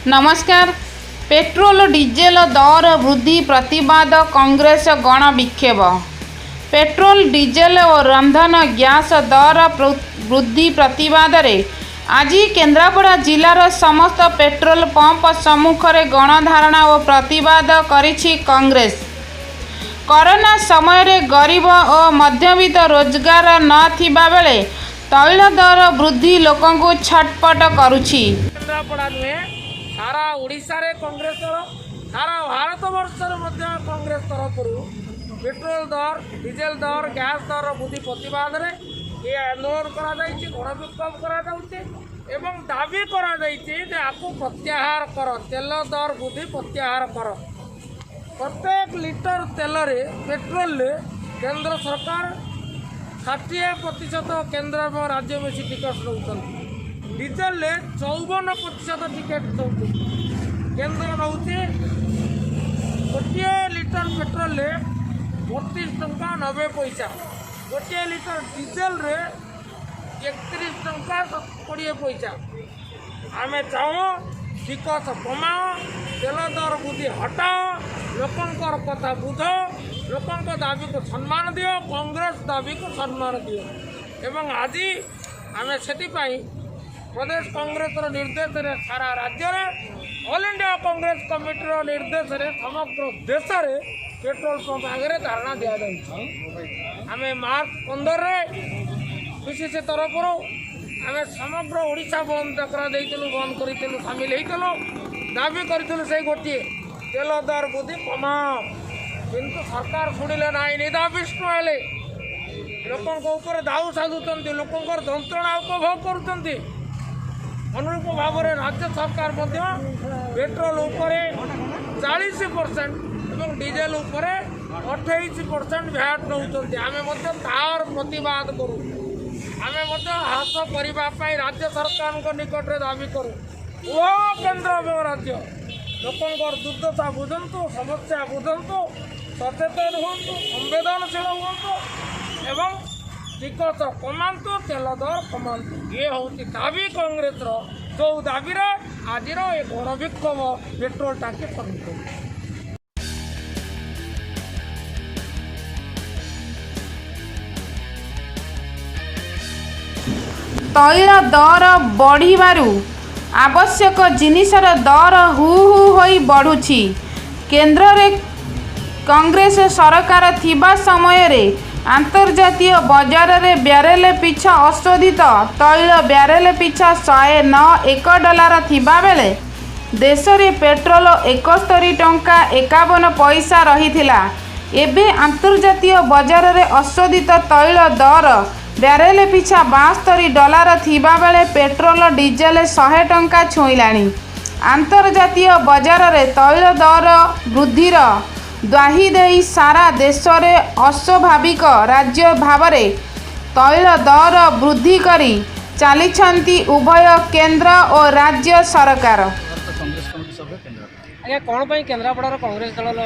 नमस्कार। Petrol diesel दर वृद्धि प्रतिवाद कांग्रेस गण विक्षोभ। पेट्रोल डीजेल और रंधन गैस दर वृद्धि प्रतिवाद रे आज केन्द्रापड़ा जिलार समस्त पेट्रोल पंप सम्मुख में गणधारणा और प्रतिवाद करिछि कांग्रेस। कोरोना समय रे गरीब और मध्यवित्त रोजगार न थिबा बेले तैल दर वृद्धि लोकंकु छटपट करुछि। केन्द्रापड़ा नुहे सारा ओडिशा रे कांग्रेस सारा भारत वर्ष कांग्रेस तरफ पेट्रोल दर डीजेल दर गैस दर वृद्धि प्रतिवाद रे ये आंदोलन करा गण विक्षोभ करा दाबी करा प्रत्याहार कर तेल दर वृद्धि प्रत्याहार कर। प्रत्येक लिटर तेल रे पेट्रोल रे केंद्र सरकार 60% केंद्र और राज्य में टिकट रोच डीजेल 54% टिकेट दौर केन्द्र रोचे गोटे लिटर पेट्रोल 32 टंका 90 पैसा गोटे लिटर डीजेल 31 टंका 20 पैसा। आम चाहूँ टिकट कमाओ तेल दर वृद्धि हटाओ लोकंर कथा बुझ लोकों दाबी को सम्मान दियो कांग्रेस दाबी को सम्मान दियो। एवं आज आम से प्रदेश कांग्रेस निर्देश रे सारा राज्य में ऑल इंडिया कांग्रेस कमिटी निर्देश रे समग्र देश में पेट्रोल पंप आगे धारणा दि आम मार्च 15 पीसीसी तरफ आम समग्र ओडिशा बंद बंद कर सामिल होता दाबी करूँ से गोटे तेल दर वृद्धि कमाओ किंतु सरकार शुणिले ना निदा विष्णु हेले लोकों दाऊ साधुंट लोकों जंत्रणा उपभोग करुँच। अनुरूप भाव में राज्य सरकार पेट्रोल उपर 40% और डीजेल उपर 28% भैट नौ आम तार प्रतिवाद करूँ आम ह्रास करने राज्य सरकार निकट में दाबी करूँ वो केन्द्र और राज्य लोकों दुर्दशा बुझंतु समस्या बुझंतु सचेतन हूँ संवेदनशील हूँ एवं टिकट कमातु तेल दर कमातु ये हूँ दाबी कांग्रेस जो दाबी आज गण विक्षोभ पेट्रोल टांकी सम्मुख। तैल दर बढ़िबारु आवश्यक जिनिसर दर हु होई बढ़ुछि। केंद्र रे कांग्रेस सरकार थिबा समय रे अंतर्जातीय बाजार रे ब्यारेल पिछा अशोधित तैल ब्यारेल पिछा $109 थिबा बेले देश रे पेट्रोल 71 टंका 51 पैसा रहिथिला। एबे अंतर्जातीय बाजार रे अशोधित तैल दर ब्यारेल पिछा $72 थिबा बेले पेट्रोल डीजेल 100 टंका छुईलाणी। अंतर्जातीय बाजार रे तैल दर वृद्धिर द्वाही देई सारा देश रे अस्वाभाविक राज्य भाव में तैल दर वृद्धि करी चली उभय केंद्र और राज्य सरकार। आज्ञा कौन पर केन्द्रापड़ा कांग्रेस दल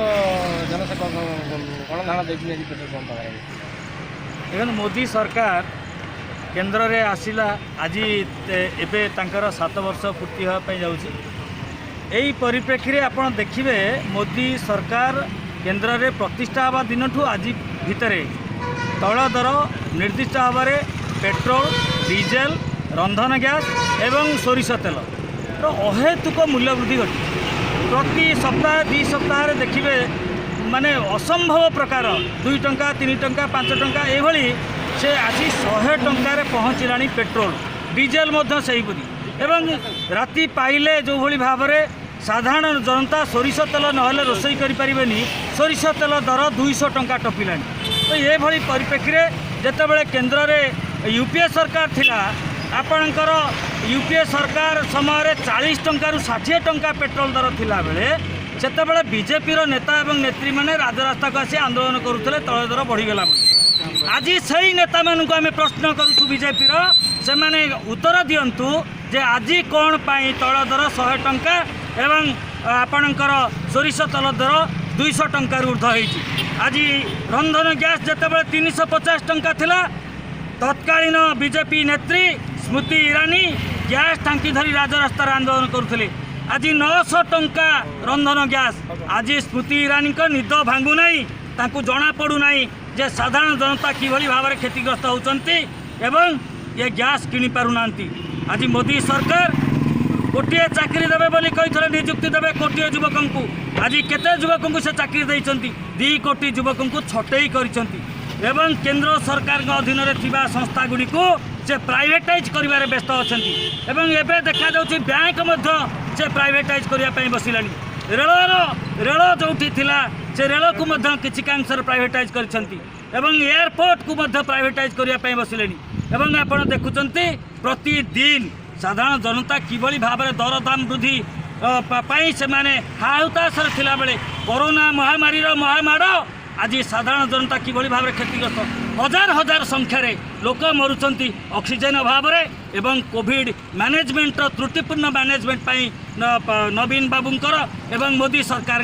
जनसेवा गणधारणा देखो मोदी सरकार केन्द्र रे आसिला आज एबे तांकर 7 वर्ष पूर्ति होगापी जाऊँगी। यही परिप्रेक्षी में आप देखिए मोदी सरकार केन्द्र रे प्रतिष्ठा हवा दिन ठू आज भितर तैल दर निर्दिष्ट भाव में पेट्रोल डीजेल रंधन गैस एवं सोरिष तेल अहेतुक मूल्य वृद्धि घटी प्रति सप्ताह 2 सप्ताह देखिए माने असंभव प्रकार 2 टंका 3 टंका 5 टंका ये से आसी 100 टंकार पहुँचला पेट्रोल डीजेल से एवं राति पाइले जो भली भाव में साधारण जनता सोरिष तेल नहले रोषई करें सोरिष तेल दर 200 टंका टपिला। तो ये भली परिप्रेक्षी में जितेबाला केन्द्र में यूपीए सरकार थिला आपणकर यूपीए सरकार समय 40 टंकार 60 टंका पेट्रोल दर थिला बेले सेतेबेले बीजेपी नेता और नेत्री मैंने राजरास्ता को आसी आंदोलन करुले तैल दर बढ़ीगला। आज से नेता मानू आम प्रश्न करूँ बीजेपी से मैंने उत्तर दिंतु जे आज कौन पाई तैल दर 100 टंका एवं आपणकर सोरिष तेल दर 200 टंकार ऊर्ध्व होती। आज रंधन गैस जितेबाला 350 टंका थिला तत्कालीन बीजेपी नेत्री स्मृति ईरानी गैस टांकी धरी राजरास्तार आंदोलन करुले आज 900 टंका रंधन गैस आज स्मृति ईरानी को निद भांगु नहीं तांकू जना पड़ू नहीं जे साधारण जनता किभली भाव में क्षतिग्रस्त होती एवं ये गैस किनी पारुना। आज मोदी सरकार गोटे चाकरी देवे बोली कही निजुक्ति देवे कोटी युवक को आज केते युवक को से चाकरी देइचंती 2 कोटी युवक को छटई करिसंती एवं केंद्र सरकार अधीन में संस्था गुड़ी को से प्राइवेटाइज करिबारे व्यस्त अछंती एवं एबे देखा जाउछि बैंक मध्य से प्राइवेटाइज करिया पई बसिलानी रेल जोठी थिला से रेल को मध्य किछि कांसर प्राइवेटाइज करिसंती एवं एयरपोर्ट को मध्य प्राइवेटाइज करिया पई बसिलेनी एवं आपण देखुचंती प्रतिदिन साधारण जनता किभली भाव में दरदाम वृद्धि से माने हाहुताशर थिला बेले कोरोना महामारी महामाड़ आज साधारण जनता किभली भाव में क्षतिग्रस्त हजार हजार संख्यार लोक मरुचंती ऑक्सीजन अभाव एवं कोविड मैनेजमेंट त्रुटिपूर्ण मैनेजमेंट नवीन बाबूंकर एवं मोदी सरकार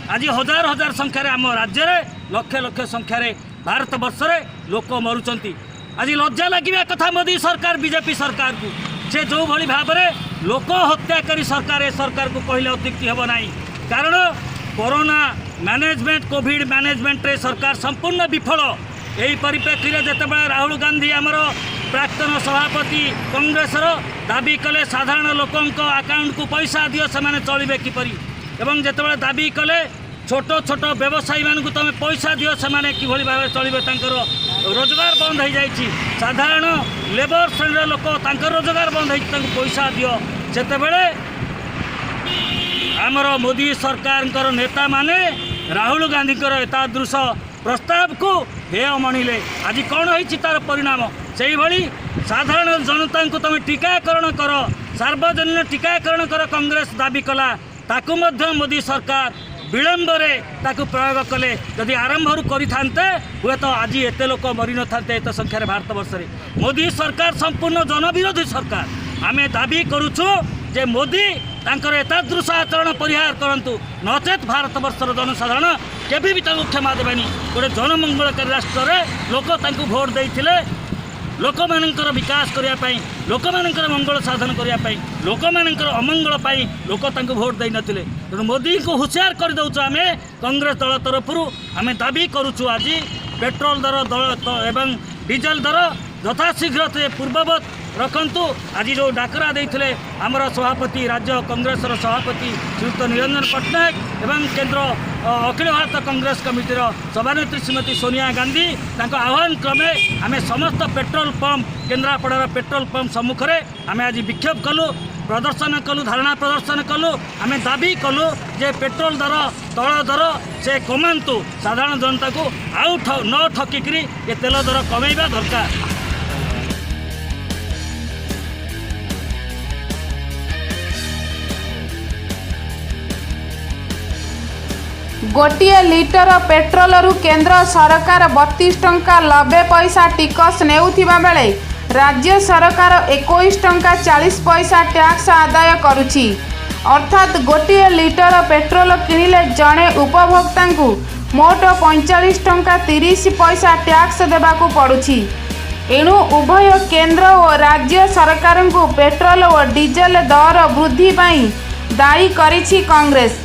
आज हजार हजार संख्यार आम राज्य में लक्ष लक्ष संख्यार भारत वर्ष लोक मरुचंती। आज लज्जा लगे कथा मोदी सरकार बीजेपी सरकार को से जो भली भाव में लोक हत्याकारी सरकार को कहले अत्युक्ति हेब नहीं कारण कोरोना मैनेजमेंट कोविड मैनेजमेंट रे सरकार संपूर्ण विफल। यही परिप्रेक्षी में जितेबाला राहुल गांधी आमर प्राक्तन सभापति कांग्रेसर दाबी कले साधारण लोकों अकाउंट को पैसा दियो से चलिए किपरि एवं जितेबाला दाबी कले छोट छोट व्यवसायी मानक तुम पैसा दियो से किभली भाव चलिए रोजगार बंद हो जाइए साधारण लेबर श्रेणी लोक रोजगार बंद हो पैसा दियो से आमर मोदी सरकार नेता माने राहुल गांधी एतादृश प्रस्ताव को हेय मणिले आज कौन होइछि तार परिणाम से भली साधारण जनता को तुम टीकाकरण कर सार्वजनिक टीकाकरण कर कांग्रेस दाबी कला ताकू मध्य मोदी सरकार विलंब ताकू प्रयोग कले जदि आरंभ करते हुए तो आज एत लोक मरी न था एत संख्यार भारत वर्ष में मोदी सरकार संपूर्ण जनविरोधी सरकार आमे दाबी करुछु जे मोदी तांकर एतादृश आचरण परिहार करंतु नचेत भारत वर्षर जनसाधारण केबे भी तांको क्षमा देबानी। गोटे जनमंगलकारी राष्ट्र में लोक तांको भोट देइथिले लोक मानकर विकास करिया पई लोक मानकर मंगल साधन करिया पई लोक मानकर अमंगल पई लोक तांको भोट देइ नथिले तेणु मोदी को हुशियार कर दउछु आमे कांग्रेस दल तरफरु आमे दाबी करूछु आज पेट्रोल दर एवं डीजेल दर यथाशीघ्र पूर्ववत रखंतु। आज जो डाकरा देइथिले आमर सभापति राज्य कांग्रेस सभापति श्रीयुक्त निरंजन पट्टनायक एवं केंद्र अखिल भारत कांग्रेस कमिटीर सभानेत्री श्रीमती सोनिया गांधी तांको आह्वान क्रमे आमे समस्त पेट्रोल पंप केन्द्रापड़ार पेट्रोल पंप सम्मुख में आमे आज विक्षोभ कलु प्रदर्शन कलु धारणा प्रदर्शन कलु आमे दाबी कलु जे पेट्रोल दर तैल दर से कमांतु साधारण जनता को आउ न ठकिकी ये तेल दर कमेवा दरकार। गोटिए लिटर पेट्रोल केंद्र सरकार 32 टंका 90 पैसा टिकस नेउथिबा बेले राज्य सरकार 21 टंका 40 पैसा टैक्स आदाय करुछि अर्थात गोटिए लिटर पेट्रोल किनिले जड़े उपभोक्ता को मोट 45 टंका 30 पैसा टैक्स देबाकू पड़ुछि। एणु उभय केंद्र और राज्य सरकार को पेट्रोल और डीजेल दर वृद्धि पाई दायी करिछि कांग्रेस।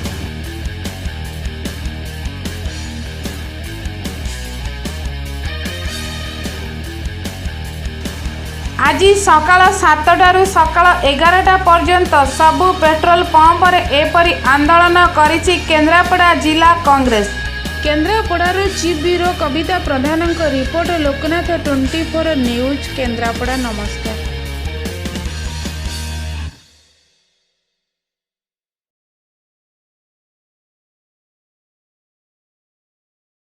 आज सकाल 7टारू सकाल 11टा पर्यंत सबु पेट्रोल पंप रे एपरी आंदोलन करिछि केन्द्रापड़ा जिला कांग्रेस। केन्द्रापड़ार चीफ ब्यूरो कविता प्रधान रिपोर्ट लोकनाथ 24 न्यूज केन्द्रापड़ा। नमस्कार।